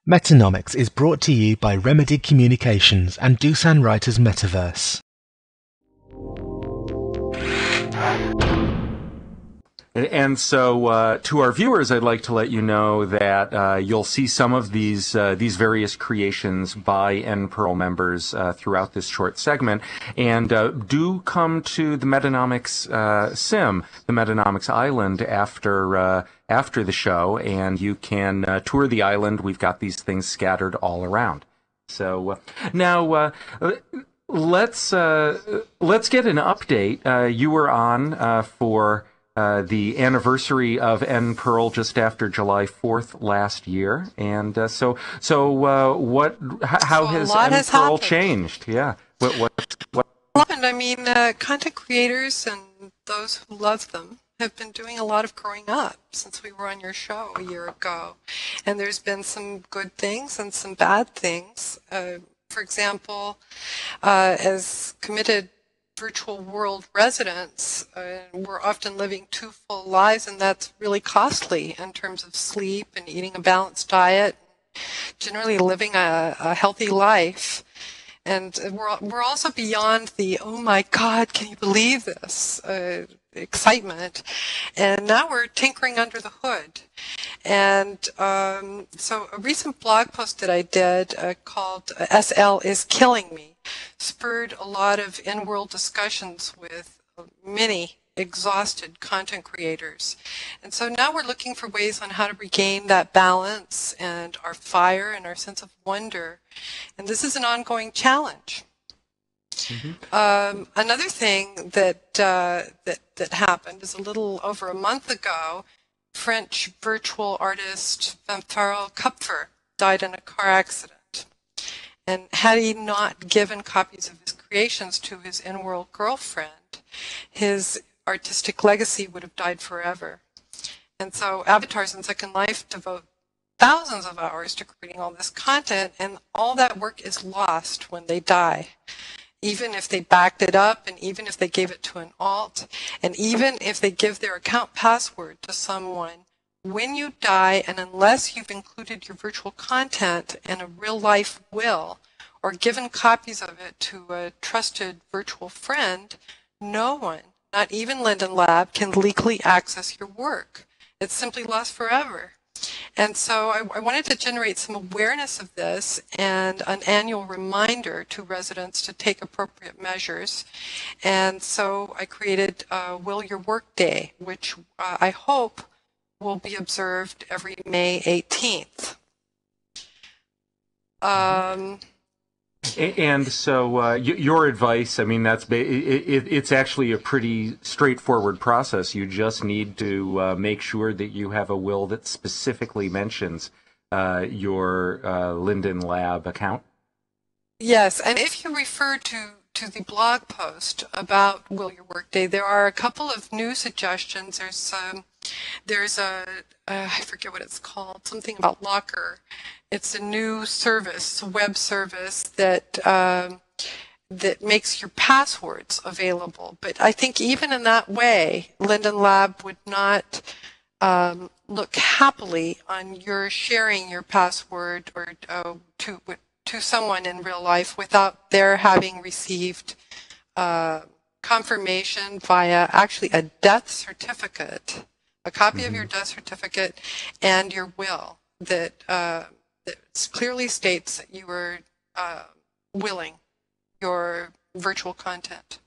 Metanomics is brought to you by Remedy Communications and Doosan Writers Metaverse. And so, to our viewers, I'd like to let you know that you'll see some of these various creations by NPearl members throughout this short segment. And do come to the Metanomics sim, the Metanomics Island, after the show, and you can tour the island. We've got these things scattered all around. So now. Let's get an update. You were on for the anniversary of NPearl just after July 4th last year, and how has NPearl changed? Yeah, what happened? I mean, content creators and those who love them have been doing a lot of growing up since we were on your show a year ago, and there's been some good things and some bad things. For example, as committed virtual world residents, we're often living two full lives, and that's really costly in terms of sleep and eating a balanced diet, generally living a healthy life. And we're also beyond the, oh my God, can you believe this, excitement. And now we're tinkering under the hood. And so a recent blog post that I did called SL is Killing Me spurred a lot of in-world discussions with many exhausted content creators. And so now we're looking for ways on how to regain that balance and our fire and our sense of wonder. And this is an ongoing challenge. Mm-hmm. Another thing that happened is a little over a month ago. French virtual artist Vincent Kupfer died in a car accident. And had he not given copies of his creations to his in-world girlfriend, his artistic legacy would have died forever. And so avatars in Second Life devote thousands of hours to creating all this content, and all that work is lost when they die. Even if they backed it up, and even if they gave it to an alt, and even if they give their account password to someone, when you die, and unless you've included your virtual content in a real-life will, or given copies of it to a trusted virtual friend, no one, not even Linden Lab, can legally access your work. It's simply lost forever. And so I wanted to generate some awareness of this and an annual reminder to residents to take appropriate measures. And so I created Will Your Work Day, which I hope will be observed every May 18th. And so your advice, I mean, it's actually a pretty straightforward process. You just need to make sure that you have a will that specifically mentions your Linden Lab account. Yes, and if you refer to the blog post about Will Your Workday, there are a couple of new suggestions. There's I forget what it's called, something about Locker. It's a new service, a web service that makes your passwords available. But I think even in that way, Linden Lab would not look happily on your sharing your password or to someone in real life without their having received confirmation via actually a death certificate, a copy of your death certificate, and your will that clearly states that you were willing your virtual content.